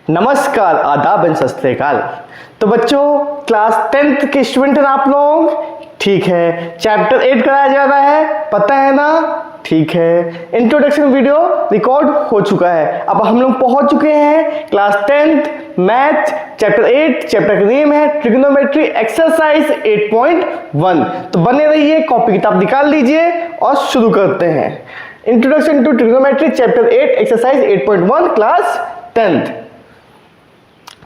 नमस्कार, आदाब एंड सत श्री अकाल। तो बच्चों, क्लास 10th के स्टूडेंट हैं आप लोग, ठीक है। चैप्टर 8 कराया जा रहा है, पता है ना, ठीक है। इंट्रोडक्शन वीडियो रिकॉर्ड हो चुका है। अब हम लोग पहुंच चुके हैं class 10th math chapter 8। Chapter का नेम है ट्रिग्नोमेट्री एक्सरसाइज 8.1। तो बने रहिए, कॉपी किताब निकाल लीजिए और शुरू करते हैं। Introduction to trigonometry chapter 8 exercise 8.1 class 10th।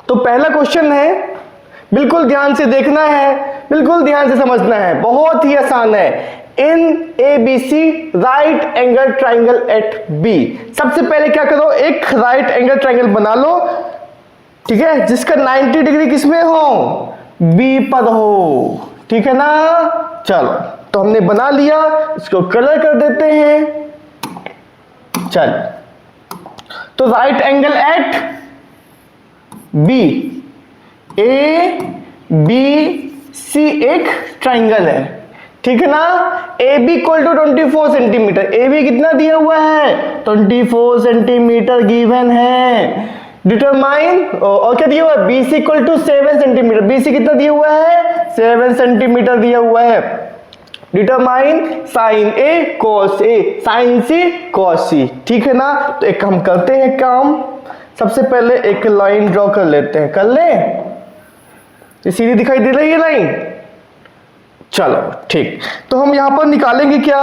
तो पहला क्वेश्चन है, बिल्कुल ध्यान से देखना है, बिल्कुल ध्यान से समझना है, बहुत ही आसान है। In ABC right angle triangle at B। सबसे पहले क्या करो, एक राइट एंगल ट्राइंगल बना लो, ठीक है, जिसका 90 डिग्री किसमें हो, B पर हो, ठीक है ना। चलो, तो हमने बना लिया, इसको कलर कर देते हैं। चल, तो right angle at B, ABC एक ट्राइंगल है, ठीक है ना। AB equal to 24 centimetre. AB कितना दिया हुआ है, 24 सेंटीमीटर गिवन है। डिटरमाइन, और क्या दिया हुआ है, BC equal to 7 centimetre. BC कितना दिया हुआ है, 7 सेंटीमीटर दिया हुआ है। Determine sine A cos A, sine C cos C, ठीक है ना। तो एक हम करते हैं काम, सबसे पहले एक लाइन ड्रॉ कर लेते हैं। कर ले, ये सीधी दिखाई दे रही है लाइन। चलो ठीक, तो हम यहां पर निकालेंगे क्या,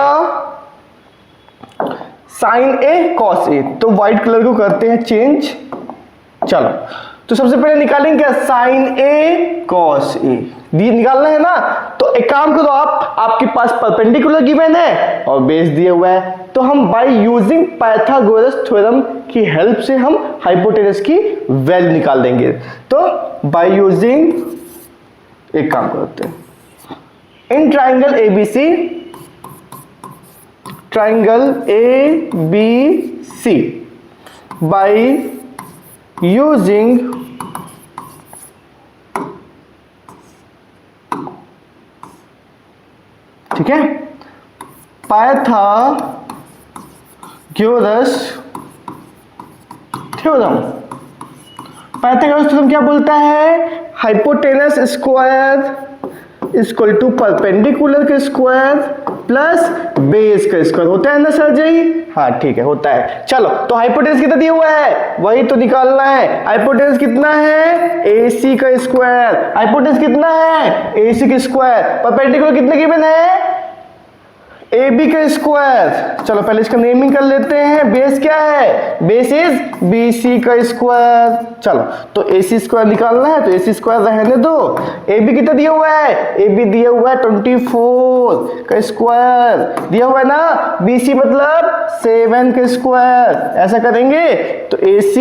साइन A cos A। तो व्हाइट कलर को करते हैं चेंज। चलो, तो सबसे पहले निकालेंगे क्या, साइन A cos A निकालना है ना। तो एक काम करो, आपके पास परपेंडिकुलर गिवन है और बेस दिया हुआ है, तो हम बाय यूजिंग पाइथागोरस थ्योरम की हेल्प से हम हाइपोटेनस की वैल्यू निकाल देंगे। तो बाय यूजिंग, एक काम करते हैं, in triangle ABC, triangle ABC by using ठीक है पाइथागोरस थ्योरम। पाइथागोरस थ्योरम क्या बोलता है, hypotenuse square equal to perpendicular के स्क्वायर प्लस बेस का स्क्वायर। होता है ना सर जी, हाँ ठीक है, होता है। चलो, तो हाइपोटेनस कितना दिया हुआ है, वही तो निकालना है। हाइपोटेनस कितना है, AC का स्क्वायर। हाइपोटेनस कितना है, AC का स्क्वायर। परपेंडिकुलर कितने गिवन है, AB का स्क्वायर। चलो पहले इसका नेमिंग कर लेते हैं। बेस क्या है, बेस इज BC का स्क्वायर। चलो, तो AC स्क्वायर निकालना है, तो AC स्क्वायर रहने दो। AB कितना दिया हुआ है, AB दिया हुआ है 24 का स्क्वायर दिया हुआ है ना। BC मतलब 7 का स्क्वायर। ऐसा करेंगे तो AC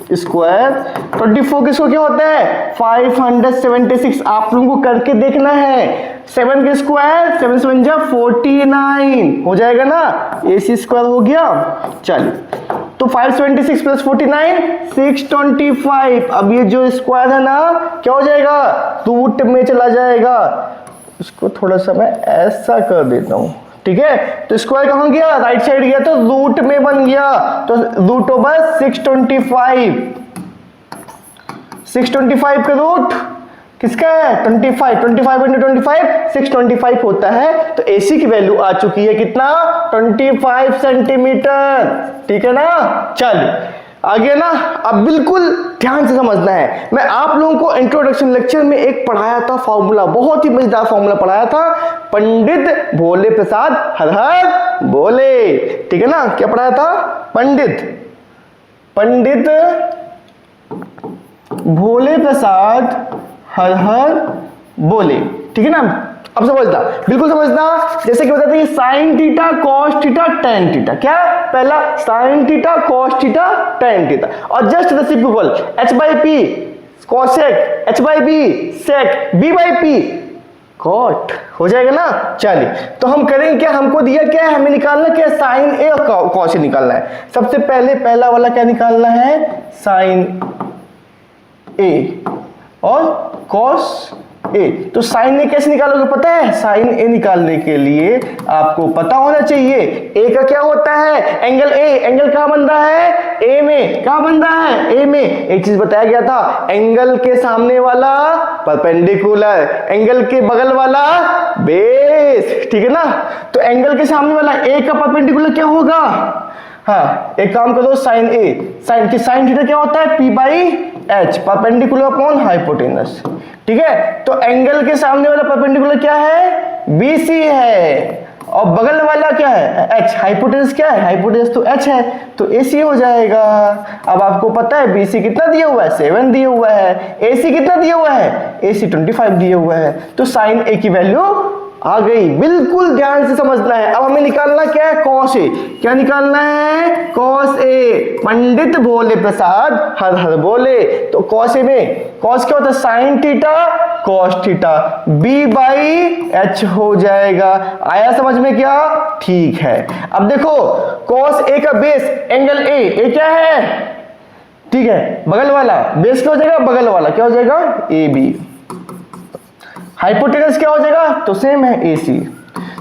स्क्वायर 24 किसको क्या होता है, 576। आप लोगों को करके देखना है। 7 के स्क्वायर 7 7 जा 49 हो जाएगा ना, AC स्क्वायर हो गया। चलिए, तो 576 प्लस 49 625। अब ये जो स्क्वायर है ना, क्या हो जाएगा, रूट में चला जाएगा। इसको थोड़ा सा मैं ऐसा कर देता हूं, ठीक है। तो स्क्वायर कहां गया, राइट साइड गया, तो रूट में बन गया। तो रूट ओवर 625। 625 का रूट किसका है, 25। 25 into 25 625 होता है। तो AC की वैल्यू आ चुकी है कितना, 25 सेंटीमीटर, ठीक है ना। चलिए आगे ना, अब बिल्कुल ध्यान से समझना है। मैं आप लोगों को इंट्रोडक्शन लेक्चर में एक पढ़ाया था फॉर्मूला, बहुत ही मजेदार फॉर्मूला पढ़ाया था, पंडित भोले प्रसाद हर हर बोले, ठीक है ना। क्या पढ़ाया था, पंडित भोले प्रसाद हर हर बोले, ठीक है ना। अब समझना, बिल्कुल समझना। जैसे कि बताते हैं sine theta cos theta tan theta. क्या, पहला sine theta cos theta tan theta, और just reciprocal h/p cosec, h/b sec, b/p cot हो जाएगा ना। चलिए, तो हम करेंगे क्या, हमको दिया क्या है, हमें निकालना क्या, साइन A और कॉस A निकालना है। सबसे पहले पहला वाला क्या निकालना है, साइन A और कॉस ए। तो साइन ए कैसे निकालोगे पता है, साइन ए निकालने के लिए आपको पता होना चाहिए ए का क्या होता है, एंगल ए। एंगल कहां बन रहा है, ए में। में क्या बन रहा है, ए में एक चीज बताया गया था, एंगल के सामने वाला परपेंडिकुलर, एंगल के बगल वाला बेस, ठीक है ना। तो एंगल के सामने वाला ए का परपेंडिकुलर क्या होगा, हाँ एक काम करो, साइन ए, साइन थीटा क्या होता है, P by H, perpendicular upon hypotenuse, ठीक है। तो एंगल के सामने वाला परपेंडिकुलर क्या है, बीसी है, और बगल वाला क्या है, एच, हाइपोटेनस क्या है, हाइपोटेनस तो एच है, तो एसी हो जाएगा। अब आपको पता है बीसी कितना दिया हुआ है, 7 दिया हुआ है, एसी कितना दिया हुआ है, एसी 25 दिया हुआ है, तो साइन ए की वैल्यू आ गई। बिल्कुल ध्यान से समझना है। अब हमें निकालना क्या है, कॉस ए, क्या निकालना है, कॉस ए, पंडित भोले प्रसाद हर हर बोले। तो कॉस ए में कॉस क्या होता है, sine theta cos theta, B by H हो जाएगा। आया समझ में क्या, ठीक है। अब देखो कॉस ए का बेस एंगल ए क्या है, ठीक है, बगल वाला बेस क्या हो जाएगा, बगल वाला क्या हो जाएगा, ए बी। हाइपोटेनस क्या हो जाएगा, तो सेम है एसी।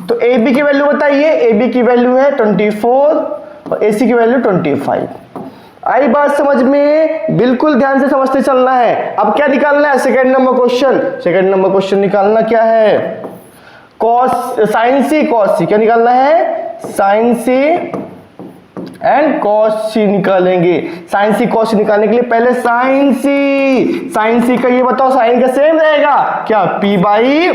तो ए बी की वैल्यू बताइए, ए बी की वैल्यू है 24 और एसी की वैल्यू 25। आई बात समझ में, बिल्कुल ध्यान से समझते चलना है। अब क्या निकालना है, second number question, second number question निकालना क्या है, कॉस साइन सी कॉस सी, क्या निकालना है, साइन सी एंड कॉस सी निकालेंगे। साइन सी कॉस सी निकालने के लिए पहले साइन सी का ये बताओ, साइन का सेम रहेगा क्या, पी बाई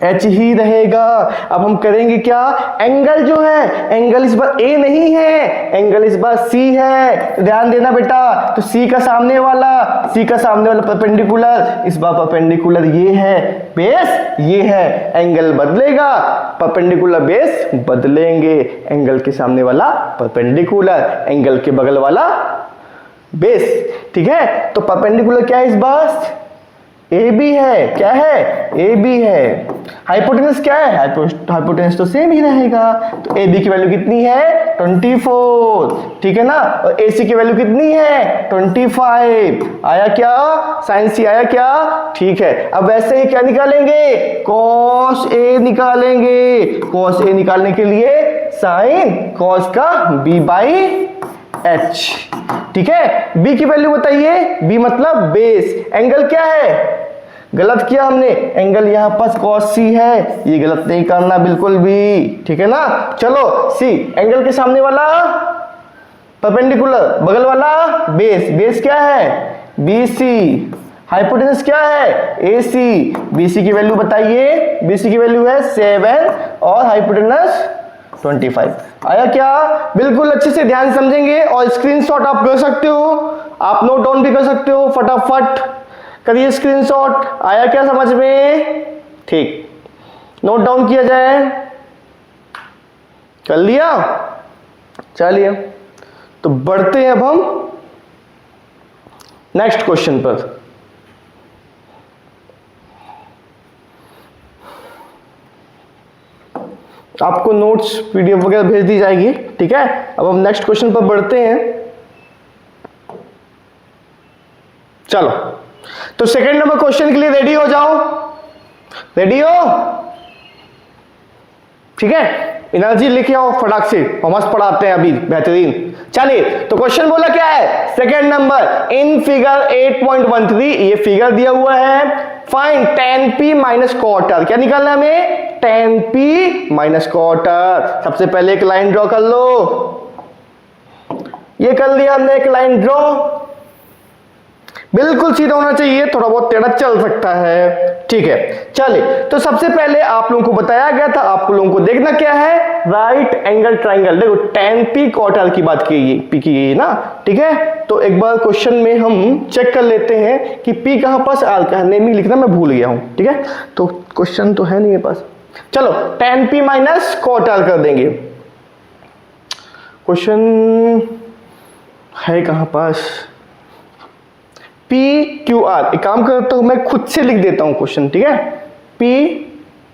एच ही रहेगा। अब हम करेंगे क्या, एंगल जो है, एंगल इस बार ए नहीं है, एंगल इस बार सी है, तो ध्यान देना बेटा। तो सी का सामने वाला परपेंडिकुलर, इस बार परपेंडिकुलर ये है, बेस ये है, एंगल बदलेगा, परपेंडिकुलर बेस बदलेंगे, एंगल के सामने वाला परपेंडिकुलर, एंगल के बगल वाला बेस, ठीक है। तो परपेंडिकुलर क्या है इस बार, ए बी है, क्या है, ए बी है। हाइपोटेनस क्या है, हाइपोटेनस तो सेम ही रहेगा। तो ए बी की वैल्यू कितनी है, 24, ठीक है ना। और ए सी की वैल्यू कितनी है, 25। आया क्या, साइन सी आया क्या, ठीक है। अब वैसे ही क्या निकालेंगे, कॉस ए निकालेंगे। कॉस ए निकालने के लिए साइन कॉस का बी बाई एच, ठीक है। बी की वैल्यू बताइए, बी मतलब बेस, एंगल क्या है, गलत किया हमने, एंगल यहां पर cos c है, ये गलत नहीं करना बिल्कुल भी, ठीक है ना। चलो सी, एंगल के सामने वाला परपेंडिकुलर, बगल वाला बेस, बेस क्या है, BC, हाइपोटेनस क्या है, AC, BC की वैल्यू बताइए, BC की वैल्यू है 7 और हाइपोटेनस 25। आया क्या, बिल्कुल अच्छे से ध्यान समझेंगे और स्क्रीनशॉट आप कर सकते हो, आप नोट डाउन भी कर सकते हो, फटाफट करिए स्क्रीनशॉट। आया क्या समझ में, ठीक, नोट डाउन किया जाए, कर लिया, चलिए तो बढ़ते हैं अब हम नेक्स्ट क्वेश्चन पर। आपको नोट्स पीडीएफ वगैरह भेज दी जाएगी, ठीक है। अब हम नेक्स्ट क्वेश्चन पर बढ़ते हैं। चलो तो सेकंड नंबर क्वेश्चन के लिए रेडी हो जाओ, रेडी हो, ठीक है। एनर्जी लिखे आओ फटाक से, हम मस्त पढ़ाते हैं अभी, बेहतरीन। चलिए तो क्वेश्चन बोला क्या है, सेकंड नंबर, इन फिगर 8.13 ये फिगर दिया हुआ है, find tan p minus quarter, क्या निकालना है हमें, tan p माइनस क्वार्टर। सबसे पहले एक लाइन ड्रॉ कर लो, ये कर लिया हमने, एक लाइन ड्रॉ, बिल्कुल सीधा होना चाहिए, थोड़ा बहुत टेढ़ा चल सकता है, ठीक है। चलिए तो सबसे पहले आप लोगों को बताया गया था, आप लोगों को देखना क्या है, राइट एंगल ट्राइंगल। देखो tan p क्वार्टर की बात की गई ना, ठीक है। तो एक बार क्वेश्चन में हम चेक कर लेते हैं कि p कहां पास, r कहां, नेम लिखना मैं भूल गया हूं, ठीक है। तो क्वेश्चन तो है नहीं मेरे पास, चलो tan p माइनस क्वार्टर कर देंगे। क्वेश्चन है कहां पास, P Q R, एक काम करता हूं मैं खुद से लिख देता हूं क्वेश्चन, ठीक है। P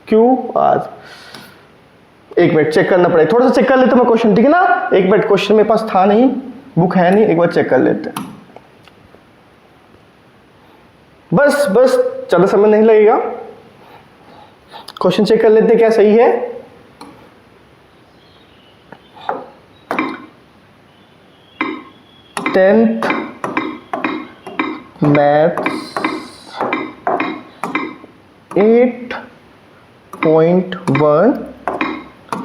Q R, एक मिनट चेक करना पड़ेगा, थोड़ा सा चेक कर लेता हूं मैं क्वेश्चन, ठीक है ना। एक मिनट, क्वेश्चन मेरे पास था नहीं, बुक है नहीं, एक बार चेक कर लेते हैं, बस बस ज्यादा समय नहीं लगेगा, क्वेश्चन चेक कर लेते हैं क्या सही है। 10th मैथ्स 8.1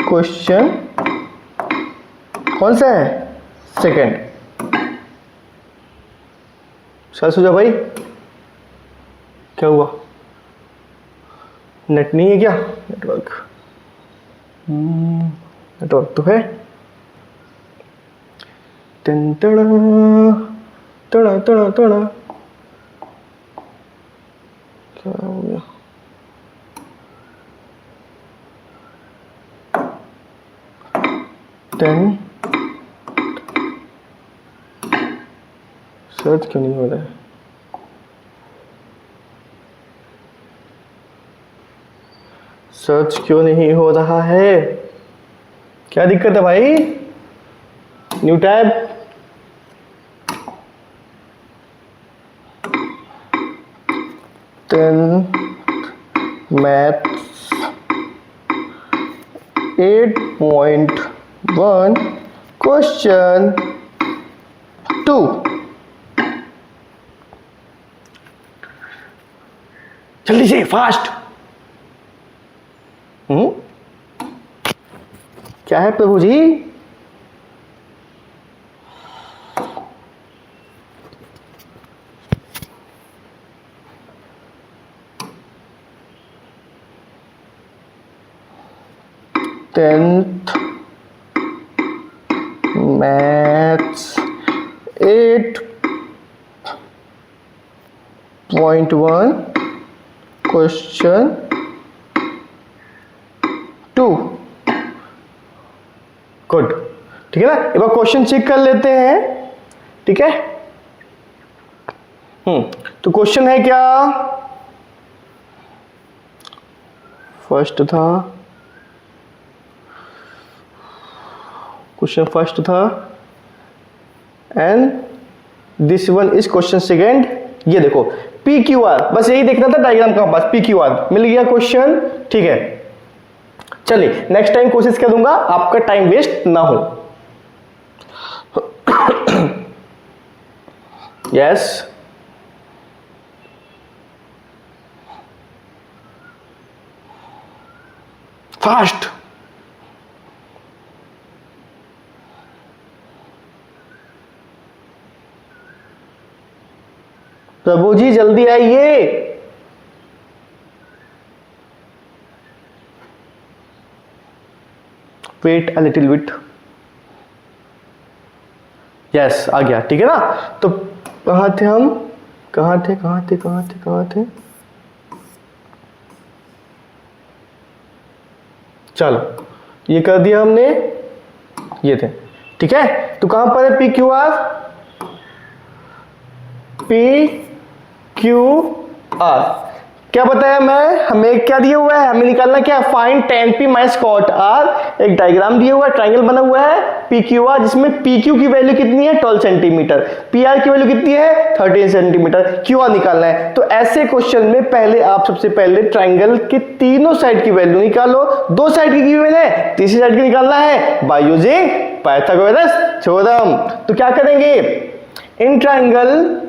क्वेश्चन कौन सा है? सेकंड। सर सुझा भाई क्या हुआ? नेट नहीं है क्या? नेटवर्क तो है। टन टड़ा टड़ा टड़ा टड़ा क्या हो गया? सर्च क्यों नहीं हो रहा है? सर्च क्यों नहीं हो रहा है? क्या दिक्कत है भाई? New tab. Maths 8.1 question 2। जल्दी से फास्ट। क्या है प्रभु जी? Tenth maths 8.1 question 2। गुड, ठीक है ना। एक बार क्वेश्चन चेक कर लेते हैं, ठीक है। तो क्वेश्चन है क्या? फर्स्ट था क्वेश्चन, फर्स्ट था and this one is question second. ये देखो पी क्यू आर, बस यही देखना था डायग्राम कहां पास, पी क्यू आर मिल गया क्वेश्चन, ठीक है। चलिए नेक्स्ट टाइम कोशिश करूंगा आपका टाइम वेस्ट ना हो। Yes fast. प्रभु जी जल्दी आइए। Wait a little bit. Yes आ गया, ठीक है ना। तो कहां थे हम? कहां थे? चलो ये कर दिया हमने, ये थे, ठीक है। तो कहां पर है P Q are? P Q are क्या बताया मैं? हमें क्या दिया हुआ है? हमें निकालना क्या? Find tan p minus cot r। एक डायग्राम दिया हुआ है, ट्राइंगल बना हुआ है पी क्यू आर, जिसमें पी क्यू की वैल्यू कितनी है? 12 सेंटीमीटर। पी आर की वैल्यू कितनी है? 13 सेंटीमीटर। क्यू आर निकालना है। तो ऐसे क्वेश्चन में पहले आप सबसे पहले ट्राइंगल के तीनों साइड की वैल्यू निकालो। दो साइड की गिवन है, तीसरी साइड की निकालना है बाय यूजिंग पाइथागोरस थ्योरम। तो क्या करेंगे? इन ट्राइंगल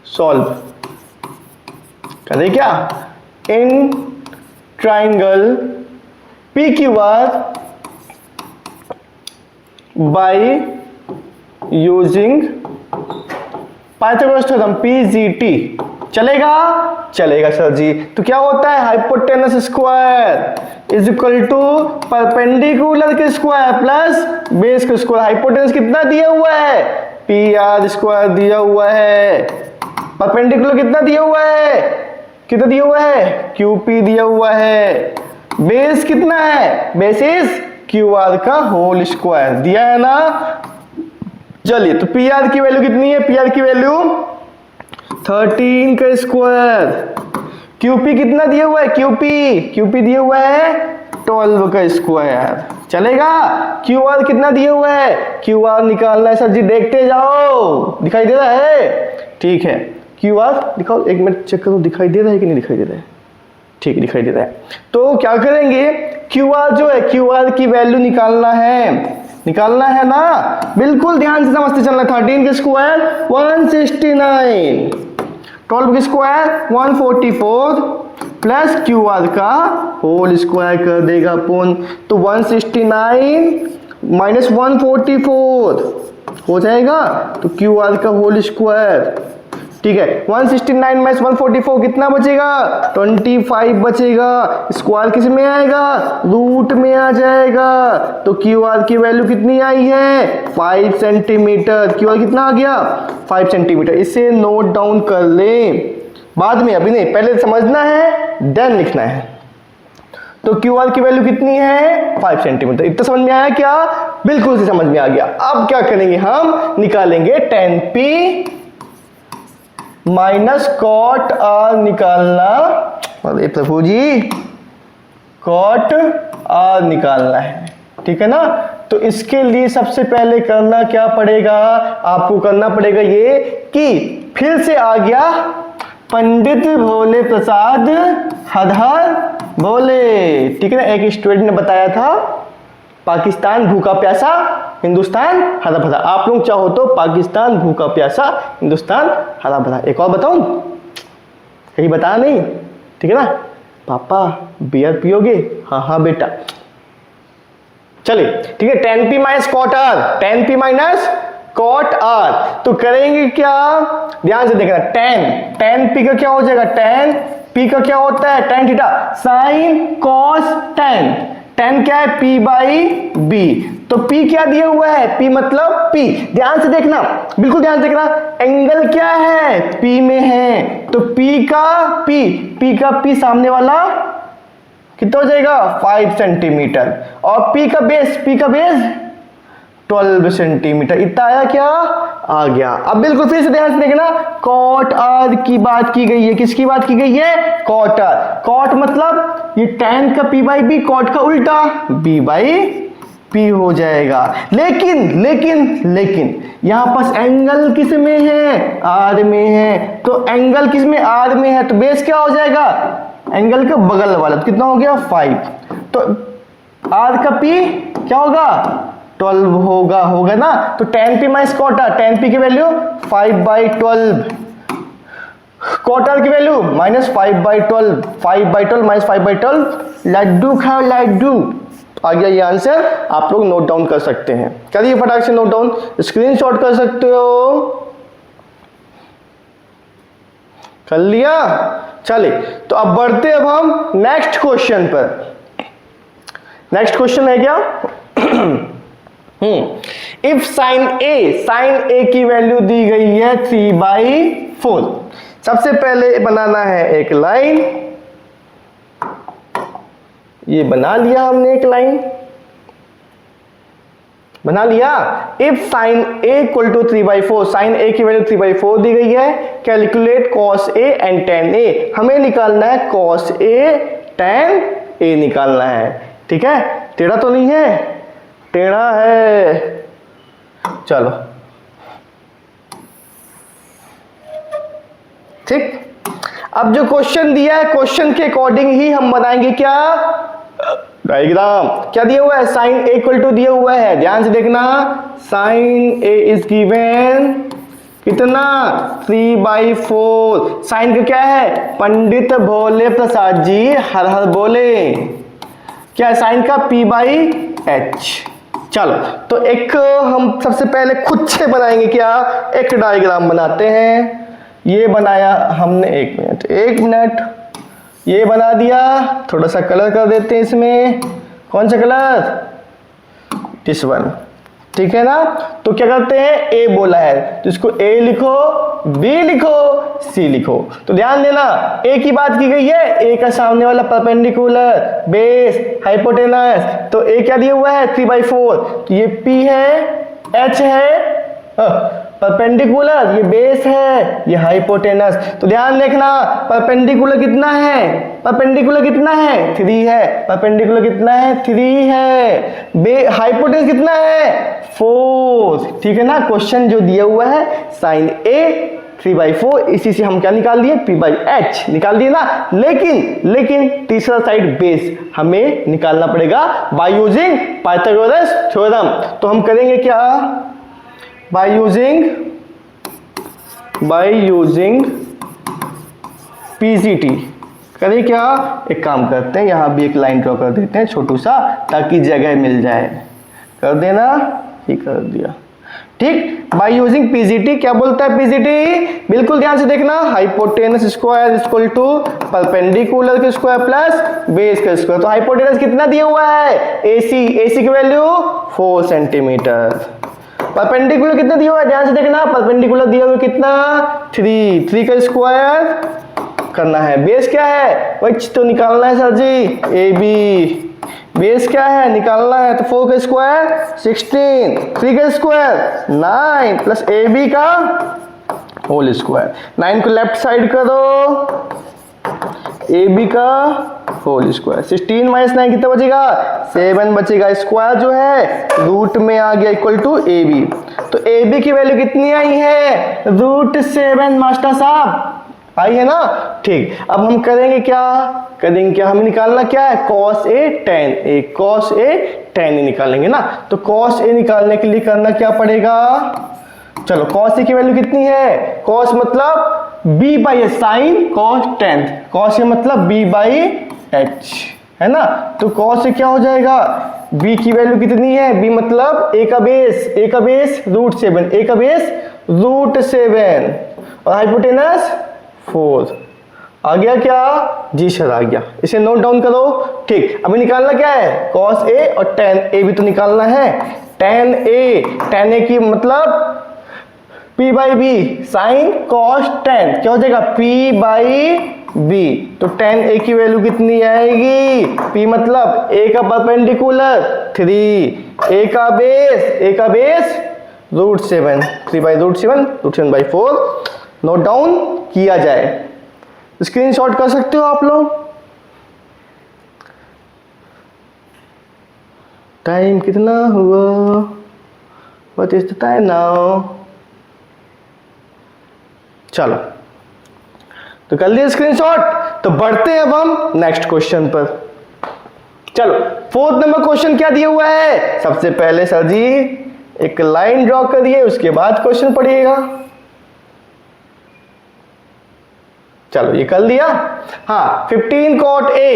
सॉल्व करें क्या? In triangle P Q R by using Pythagoras theorem PGT. चलेगा? चलेगा सर जी। तो क्या होता है? Hypotenuse square is equal to perpendicular के स्क्वायर प्लस बेस के स्क्वायर। हाइपोटेनस कितना दिया हुआ है? पी आर स्क्वायर दिया हुआ है। परपेंडिकुलर कितना दिया हुआ है? कितना दिया हुआ है? क्यू पी दिया हुआ है। बेस कितना है? बेस इज क्यू आर का होल स्क्वायर दिया है ना। चलिए तो पी आर की वैल्यू कितनी है? पी आर की वैल्यू 13 का स्क्वायर। क्यूपी कितना दिया हुआ है? क्यूपी दिया हुआ है 12 का स्क्वायर। चलेगा? क्यू आर कितना दिया हुआ है? क्यू आर निकालना है सर जी, देखते जाओ। दिखाई दे रहा है? ठीक है, क्यू आर दिखाओ, एक मिनट चेक करो दिखाई दे रहा है कि नहीं दिखाई दे रहा है। ठीक दिखाई दे रहा है। तो क्या करेंगे? क्यू आर जो है, क्यू आर की वैल्यू निकालना है निकालना है ना, बिल्कुल ध्यान से समझते चलना। 13 के स्क्वायर 169, 12 के स्क्वायर 144 प्लस क्यू आर का होल स्क्वायर कर देगा अपन, तो 169 माइनस 144 हो जाएगा, तो क्यू आर का होल स्क्वायर। ठीक है, 169 माइनस 144 कितना बचेगा, 25 बचेगा। स्क्वायर किस में आएगा, रूट में आ जाएगा। तो क्यू आर की वैल्यू कितनी आई है, 5 सेंटीमीटर। क्यू आर कितना आ गया, 5 सेंटीमीटर। इसे नोट डाउन कर लें, बाद में, अभी नहीं, पहले समझना है देन लिखना है। तो क्यू आर की वैल्यू कितनी है, 5 सेंटीमीटर। इतना समझ में आया क्या, बिल्कुल से समझ में आ गया। अब क्या करेंगे, हम निकालेंगे 10p माइनस कॉट आर निकालना। अरे प्रभु जी, कॉट आर निकालना है, ठीक है ना। तो इसके लिए सबसे पहले करना क्या पड़ेगा, आपको करना पड़ेगा ये कि फिर से आ गया पंडित भोले प्रसाद हर हर बोले, ठीक है ना। एक स्टूडेंट ने बताया था पाकिस्तान भूखा प्यासा, हिंदुस्तान हरा भरा। आप लोग चाहो तो पाकिस्तान भूखा प्यासा, हिंदुस्तान हरा भरा। एक और बताऊं, कहीं बताया नहीं, ठीक है ना। पापा बियर पियोगे, हाँ हाँ बेटा। चलिए ठीक है, 10p minus cot R, 10p minus cot R. तो करेंगे क्या, ध्यान से देखना। 10p का क्या हो जाएगा, 10p का क्या होता है, tan थीटा साइन कॉस 10 क्या है, p बाई b। तो p क्या दिया हुआ है, p मतलब p। ध्यान से देखना, बिल्कुल ध्यान से देखना, एंगल क्या है, p में है। तो p का p सामने वाला कितना हो जाएगा, 5 सेंटीमीटर। और p का बेस 12 सेंटीमीटर। इतना आया क्या, आ गया। अब बिल्कुल फिर से ध्यान से देखना, कॉट आर की बात की गई है। किसकी बात की गई है, कॉट आर। कॉट मतलब ये tan का p बाई बी, कॉट का उल्टा b बाई p हो जाएगा। लेकिन यहां पास एंगल किस में है, r में है। तो एंगल किस में, r में है, तो बेस क्या हो जाएगा, एंगल का बगल वाला। तो कितना हो गया, 5। तो r का p क्या होगा, 12 होगा ना। तो 10p minus cot R, 10p की वैल्यू 5/12, कॉट आर की वैल्यू माइनस 5/12, 5/12 माइनस 5/12। लड्डू खाओ लड्डू। आ गया ये आंसर, आप लोग नोट डाउन कर सकते हैं। करिए फटाक से नोट डाउन, स्क्रीनशॉट कर सकते हो। कर लिया, चलिए तो अब बढ़ते अब हम नेक्स्ट क्वेश्चन पर। नेक्स्ट क्वेश्चन है क्या, इफ साइन ए की वैल्यू दी गई है 3/4। सबसे पहले बनाना है एक लाइन, ये बना लिया हमने, एक लाइन बना लिया। If sine A equal to 3/4, sine A की वैल्यू 3/4 दी गई है। Calculate cos A and tan A, हमें निकालना है कॉस ए टेन ए निकालना है, ठीक है। टेढ़ा तो नहीं है, टेढ़ा है, चलो ठीक। अब जो क्वेश्चन दिया है, क्वेश्चन के अकॉर्डिंग ही हम बनाएंगे क्या, डायग्राम। क्या दिया हुआ है, साइन ए इक्वल टू दिया हुआ है, ध्यान से देखना। साइन ए इज गिवन कितना, 3/4। साइन का क्या है, पंडित भोले प्रसाद जी हर हर बोले। क्या है साइन का, p/h। चलो तो एक हम सबसे पहले खुद से बनाएंगे क्या, एक डायग्राम बनाते हैं। ये बनाया हमने, एक मिनट, ये बना दिया। थोड़ा सा कलर कर देते हैं इसमें, कौन सा कलर, दिस वन, ठीक है ना। तो क्या करते हैं, ए बोला है तो इसको ए लिखो, बी लिखो, सी लिखो। तो ध्यान देना, ए की बात की गई है, ए का सामने वाला परपेंडिकुलर, बेस, हाइपोटेनस। तो ए क्या दिया हुआ है, 3/4। तो ये p है, h है परपेंडिकुलर, ये बेस है, ये हाइपोटेनस। तो ध्यान देखना, परपेंडिकुलर कितना है, परपेंडिकुलर कितना है, 3 है। परपेंडिकुलर कितना है, 3 है। हाइपोटेनस कितना है, 4, ठीक है ना। क्वेश्चन जो दिया हुआ है साइन ए 3/4, इसी से हम क्या निकाल लिए, P/H निकाल दिए ना। लेकिन तीसरा साइड बेस हमें निकालना पड़ेगा बाय यूजिंग पाइथागोरस थ्योरम। तो हम करेंगे क्या, बाय यूजिंग PCT करें क्या, एक काम करते हैं, यहाँ भी एक लाइन ड्रॉ कर देते हैं छोटू सा, ताकि जगह मिल जाए। कर देना, ही कर दिया, ठीक। बाय यूजिंग PCT, क्या बोलता है PCT, बिल्कुल ध्यान से देखना, hypotenuse square equal to perpendicular के स्क्वायर प्लस बेस का स्क्वायर। तो हाइपोटेनस कितना दिया हुआ है, AC की वैल्यू 4 सेंटीमीटर। परपेंडिकुलर कितना दिया हुआ है, ध्यान से देखना, परपेंडिकुलर दिया हुआ कितना, 3 का स्क्वायर करना है। बेस क्या है, वही तो निकालना है सर जी, AB बेस क्या है निकालना है, तो 4 का स्क्वायर 16, 3 का स्क्वायर 9 प्लस AB का होल स्क्वायर। 9 को लेफ्ट साइड करो, AB का होल स्क्वायर। 16 माइनस 9 कितना बचेगा, 7 बचेगा। स्क्वायर जो है रूट में आ गया इक्वल टू AB। तो AB की वैल्यू कितनी आई है, √7 मास्टर साहब आई है ना, ठीक। अब हम करेंगे क्या, हमें निकालना क्या है, cos A tan A, cos A tan A निकालेंगे ना। तो cos A निकालने के लिए करना क्या पड़ेगा, चलो cos A की वैल्यू कितनी है, cos मतलब B/H, sin cos tan, cos A मतलब B/H है ना। तो cos A क्या हो जाएगा, B की वैल्यू कितनी है, B मतलब A का बेस √7, A का बेस √7 और हाइपोटेनस 4 आ गया क्या, जी सर आ गया। इसे नोट डाउन करो, ठीक। अभी निकालना क्या है, cos A और tan A भी तो निकालना है। tan A की मतलब P/B, sin cos tan क्या हो जाएगा, P/B। तो tan A की वैल्यू कितनी आएगी, P मतलब A का परपेंडिकुलर 3, A का बेस √7, 3/√7 नोट डाउन किया जाए। स्क्रीनशॉट कर सकते हो आप लोग। टाइम कितना हुआ, what is the time now, चलो तो कर लिया स्क्रीनशॉट। तो बढ़ते हैं अब हम नेक्स्ट क्वेश्चन पर। चलो 4th नंबर क्वेश्चन क्या दिया हुआ है, सबसे पहले सर जी एक लाइन ड्रॉ करिए, उसके बाद क्वेश्चन पढ़िएगा। चलो ये कर दिया, हाँ 15 cot A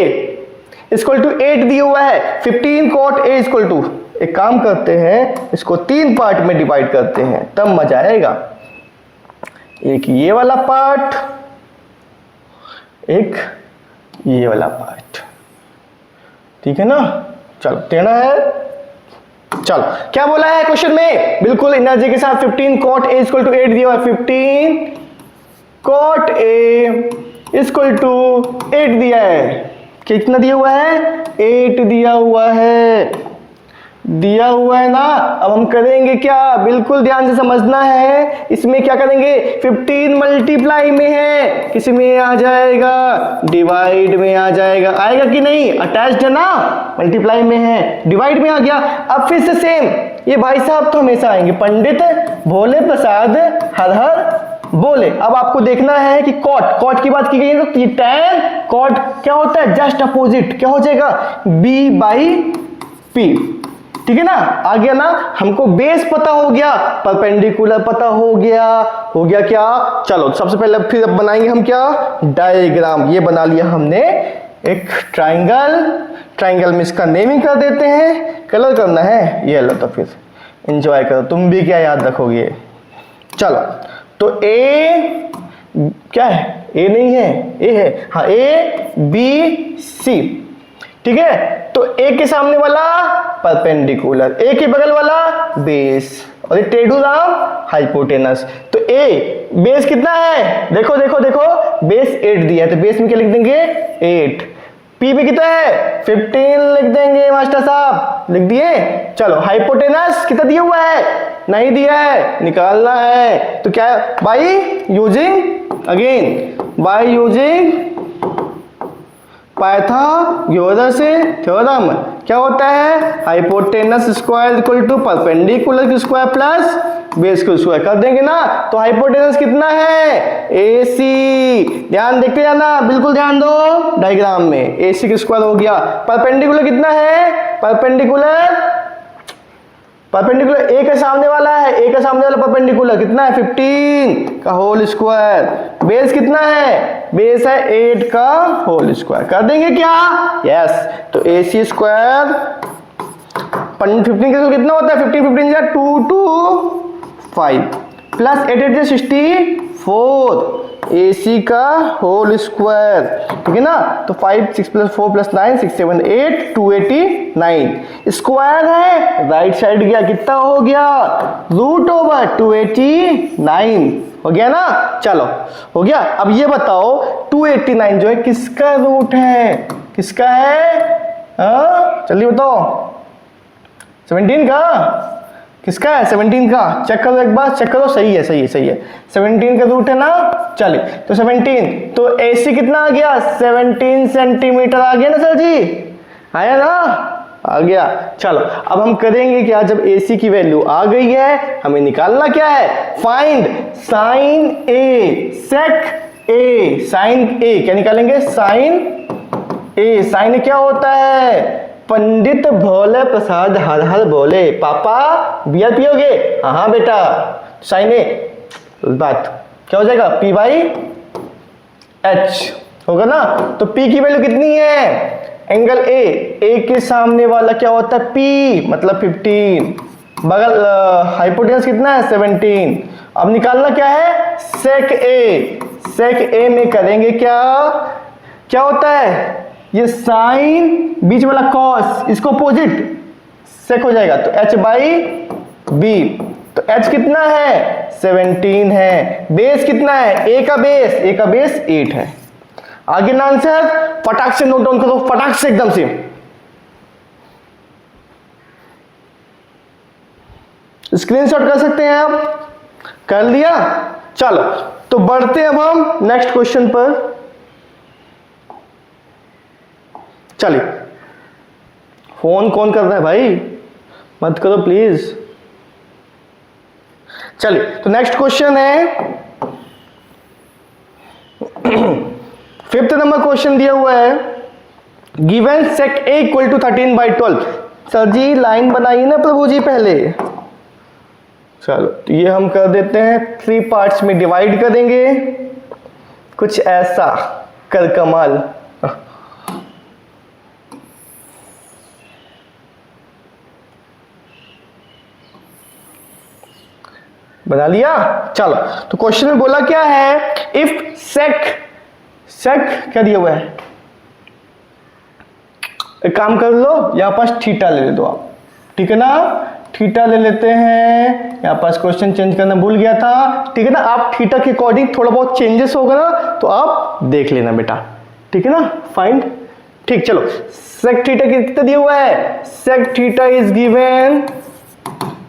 इक्वल टू 8 दिया हुआ है। 15 cot A इक्वल टू, एक काम करते हैं, इसको 3 पार्ट में डिवाइड करते हैं, तब मजा आएगा। एक ये वाला पार्ट, एक ये वाला पार्ट, ठीक है ना। चलो टेढ़ा है, चलो क्या बोला है क्वेश्चन में, बिल्कुल एनर्जी के साथ 15 cot A इक्वल टू 8 दिया हुआ है। 15 cot A इक्वल टू 8 दिया है, कितना दिया हुआ है, 8 दिया हुआ है ना। अब हम करेंगे क्या, बिल्कुल ध्यान से समझना है, इसमें क्या करेंगे, 15 मल्टीप्लाई में है, किस में आ जाएगा, डिवाइड में आ जाएगा, आएगा कि नहीं, अटैच्ड है ना, मल्टीप्लाई में है, डिवाइड में आ गया। अब फिर से सेम, ये भाई साहब तो हमेशा आएंगे, पंडित भोले प्रसाद हर हर बोले। अब आपको देखना है कि कॉट की बात की गई है, तो tan कॉट क्या होता है, जस्ट अपोजिट, क्या हो जाएगा, B/P, ठीक है ना। आ गया ना, हमको बेस पता हो गया, परपेंडिकुलर पता हो गया क्या। चलो सबसे पहले फिर अब बनाएंगे हम क्या, डायग्राम। ये बना लिया हमने एक ट्राइंगल में इसका नेमिंग कर देते हैं, कलर करना है ये लो, तो फिर एंजॉय करो, तुम भी क्या याद रखोगे। चलो तो A क्या है, A नहीं है, A है, हाँ ABC, ठीक है। तो A के सामने वाला परपेंडिकुलर, A के बगल वाला बेस, और ये टेढ़ू राम हाइपोटेनस। तो A बेस कितना है, देखो बेस 8 दिया है, तो बेस में क्या लिख देंगे 8। P भी कितना है 15 लिख देंगे मास्टर साहब, लिख दिए। चलो हाइपोटेनस कितना दिया हुआ है, नहीं दिया है, निकालना है। तो क्या है, बाय यूजिंग पाइथागोरस थ्योरम क्या होता है, hypotenuse square equal to perpendicular square plus base का स्क्वायर। कर देंगे ना, तो हाइपोटेनस कितना है, AC। ध्यान देखते जाना, बिल्कुल ध्यान दो डायग्राम में, AC का स्क्वायर हो गया। परपेंडिकुलर कितना है, परपेंडिकुलर ए का सामने वाला है, ए का सामने वाला परपेंडिकुलर कितना है, 15 का होल स्क्वायर। बेस कितना है, बेस है 8 का होल स्क्वायर। कर देंगे क्या, यस। तो AC स्क्वायर 15 का कितना होता है, 15 या 2 2 5 प्लस 8 8 64 AC का होल स्क्वायर, ठीक है ना। तो 5 6 प्लस 4 प्लस 9 6 7 8 289 स्क्वायर है, राइट साइड गया, कितना हो गया, रूट ओवर 289 हो गया ना। चलो हो गया। अब ये बताओ 289 जो है किसका रूट है, किसका है, जल्दी बताओ, 17 का, किसका है, 17 का। चेक करो एक बार, चेक करो, सही है 17 का रूट है ना। चलिए तो 17, तो AC कितना आ गया, 17 सेंटीमीटर आ गया ना सर जी, आया ना, आ गया। चलो अब हम करेंगे क्या, जब AC की वैल्यू आ गई है, हमें निकालना क्या है, find sine A sec A, sine A क्या निकालेंगे, साइन A। साइन क्या होता है, पंडित भोले प्रसाद हर हर बोले, पापा बियर पियोगे, हाँ बेटा। साइन ए बात क्या हो जाएगा, P बाई H होगा ना। तो P की वैल्यू कितनी है, एंगल A के सामने वाला क्या होता है, P मतलब 15, बगल हाइपोटेनस कितना है 17। अब निकालना क्या है, सेक A। सेक A में करेंगे क्या, क्या होता है, ये साइन बीच वाला कॉस, इसको अपोजिट सेक हो जाएगा, तो H बाई B। तो H कितना है, 17 है। बेस कितना है, A का बेस 8 है। आगे ना आंसर, फटाक से नोट डाउन करो, फटाक से एकदम से, स्क्रीनशॉट कर सकते हैं आप, कर लिया। चलो तो बढ़ते हैं अब हम नेक्स्ट क्वेश्चन पर। चलिए, फोन कौन कर रहा है भाई, मत करो प्लीज। चलिए तो नेक्स्ट क्वेश्चन है, 5th नंबर क्वेश्चन दिया हुआ है, given sec A equal to 13/12। Sir ji line बनाइए ना प्रभु जी पहले। चलो तो ये हम कर देते हैं, 3 पार्ट्स में डिवाइड करेंगे, कुछ ऐसा कर कमाल। बना लिया। चलो तो क्वेश्चन में बोला क्या है, इफ सेक क्या दिया हुआ है, एक काम कर लो, यहां पास थीटा ले दो आप, ठीक है ना, थीटा ले लेते हैं। यहां पास क्वेश्चन चेंज करना भूल गया था, ठीक है ना। आप थीटा के अकॉर्डिंग थोड़ा बहुत चेंजेस होगा ना, तो आप देख लेना बेटा, ठीक है ना, फाइंड। ठीक, चलो सेक थीटा कितना दिया हुआ है, सेक थीटा इज गिवन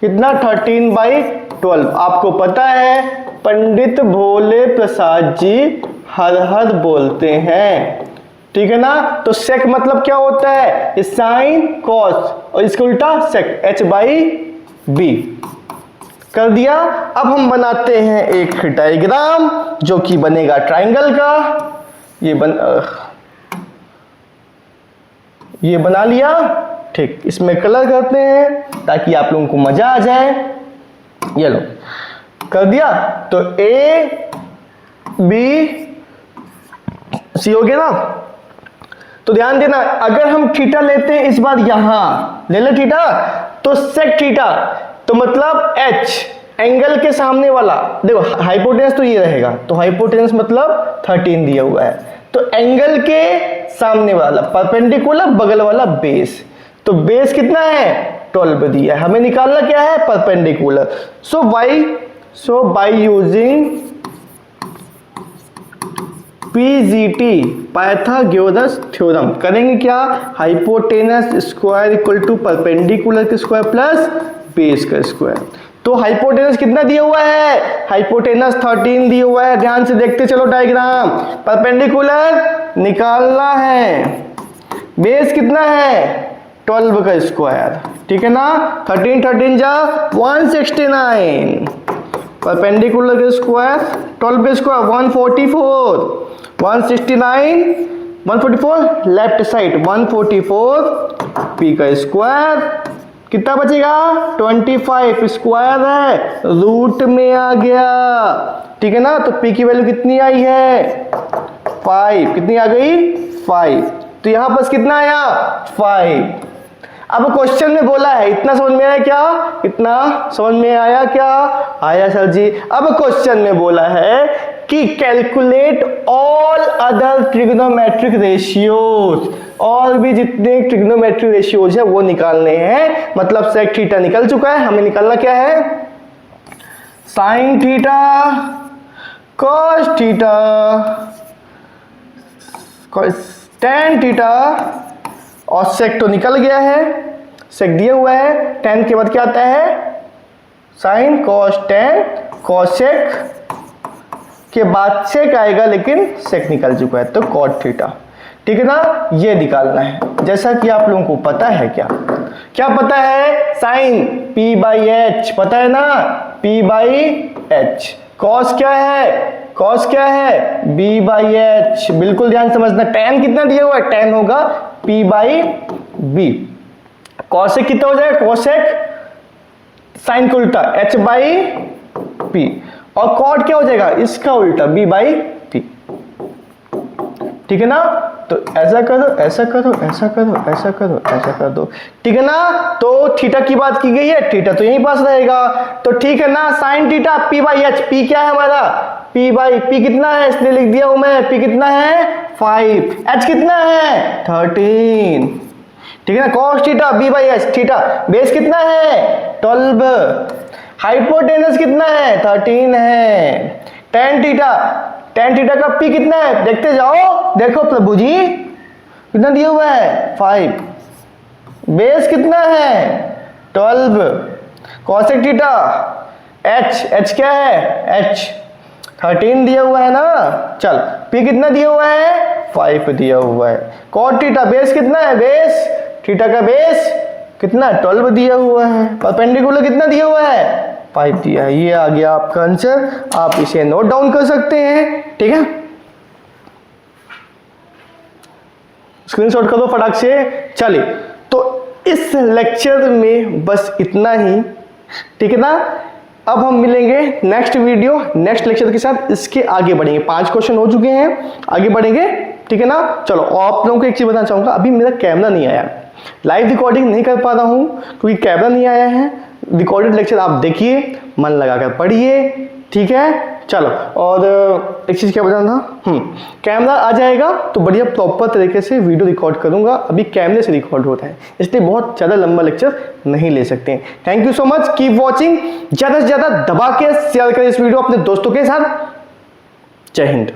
कितना, 13/12। आपको पता है पंडित भोले प्रसाद जी हर हर बोलते हैं, ठीक है ना। तो सेक मतलब क्या होता है, साइन कॉस, और इसका उल्टा सेक, H बाई B। कर दिया। अब हम बनाते हैं एक डायग्राम जो कि बनेगा ट्राइंगल का। ये बना लिया, ठीक। इसमें कलर करते हैं ताकि आप लोगों को मजा आ जाए। ये लो, कर दिया। तो A B C हो गया ना। तो ध्यान देना, अगर हम थीटा लेते हैं इस बार, यहां ले ले थीटा, तो सेक थीटा, तो मतलब H एंगल के सामने वाला, देखो हाइपोटेनस तो ये रहेगा, तो हाइपोटेनस मतलब 13 दिया हुआ है, तो एंगल के सामने वाला परपेंडिकुलर बगल वाला बेस, तो बेस कितना है 12 दिया है, हमें निकालना क्या है perpendicular. So by using PGT Pythagoras theorem करेंगे क्या, hypotenuse square equal to perpendicular का स्क्वायर प्लस बेस का स्क्वायर। तो हाइपोटेनस कितना दिया हुआ है, हाइपोटेनस 13 दिया हुआ है, ध्यान से देखते चलो डायग्राम। परपेंडिकुलर निकालना है। बेस कितना है 12 का स्क्वायर, ठीक है ना। 13 जा 169, परपेंडिकुलर का स्क्वायर 12 का स्क्वायर 144, 169 144 लेफ्ट साइड 144 पी का स्क्वायर कितना बचेगा 25 स्क्वायर है रूट में आ गया, ठीक है ना। तो पी की वैल्यू कितनी आई है 5, कितनी आ गई 5, तो यहां पर कितना आया 5। अब क्वेश्चन में बोला है इतना समझ में आया क्या, इतना समझ में आया क्या, आया सर जी। अब क्वेश्चन में बोला है कि calculate all other trigonometric ratios, और भी जितने ट्रिग्नोमेट्रिक रेशियोज है वो निकालने हैं। मतलब सेक थीटा निकल चुका है, हमें निकालना क्या है sine theta, cos theta, tan theta, और सेक तो निकल गया है, सेक दिया हुआ है। टेन के बाद क्या आता है साइन कॉस टेन, कॉसेक के बाद सेक आएगा लेकिन सेक निकल चुका है तो कॉट थीटा, ठीक है ना। ये निकालना है जैसा कि आप लोगों को पता है, क्या पता है साइन p बाई एच पता है ना, p बाई एच। कॉस क्या है b बाई एच, बिल्कुल ध्यान समझना। टेन कितना दिया हुआ है, टेन होगा p बाई b। कॉसेक कितना हो जाएगा, कॉसेक साइन का उल्टा h बाई p, और कॉट क्या हो जाएगा इसका उल्टा b बाई p, ठीक है ना। तो ऐसा करो, ऐसा करो, ऐसा करो, ऐसा करो, ऐसा कर दो, ठीक है ना। तो थीटा की बात की गई है, थीटा तो यहीं पास रहेगा, तो ठीक है ना। Sine theta p by H, p क्या है हमारा p बाई p कितना है इसलिए लिख दिया हूं मैं, p कितना है 5, h कितना है 13, ठीक है ना। Cos theta b by H, theta base कितना है 12, हाइपोटेनस कितना है 13 है, टेन थीटा का p कितना है देखते जाओ, देखो प्रभु जी कितना दिया हुआ है 5, बेस कितना है 12, कॉसेक थीटा h क्या है h 13 दिया हुआ है ना, चल p कितना दिया हुआ है 5 दिया हुआ है। कॉट थीटा बेस कितना है, बेस थीटा का बेस कितना 12 दिया हुआ है, परपेंडिकुलर कितना दिया हुआ है 5 दिया है। ये आ गया आपका आंसर, आप इसे नोट डाउन कर सकते हैं, ठीक है। स्क्रीनशॉट करो फटाक से। चलिए तो इस लेक्चर में बस इतना ही, ठीक है ना। अब हम मिलेंगे नेक्स्ट वीडियो नेक्स्ट लेक्चर के साथ, इसके आगे बढ़ेंगे। 5 क्वेश्चन हो चुके हैं, आगे बढ़ेंगे, ठीक है ना। चलो, आप लोगों को एक चीज बताना चाहूंगा, अभी मेरा कैमरा नहीं आया, लाइव रिकॉर्डिंग नहीं कर पा रहा हूं क्योंकि कैमरा नहीं आया है। रिकॉर्डेड लेक्चर आप देखिए, मन लगाकर पढ़िए, ठीक है। चलो, और एक चीज क्या बताना था, कैमरा आ जाएगा तो बढ़िया प्रॉपर तरीके से वीडियो रिकॉर्ड करूंगा। अभी कैमरे से रिकॉर्ड होता है इसलिए बहुत ज़्यादा लंबा लेक्चर नहीं ले सकते हैं। Thank you so much, keep watching, ज़्यादा से ज़्यादा दबा के शेयर करें इस वीडियो अपने दोस्तों के साथ। जय हिंद।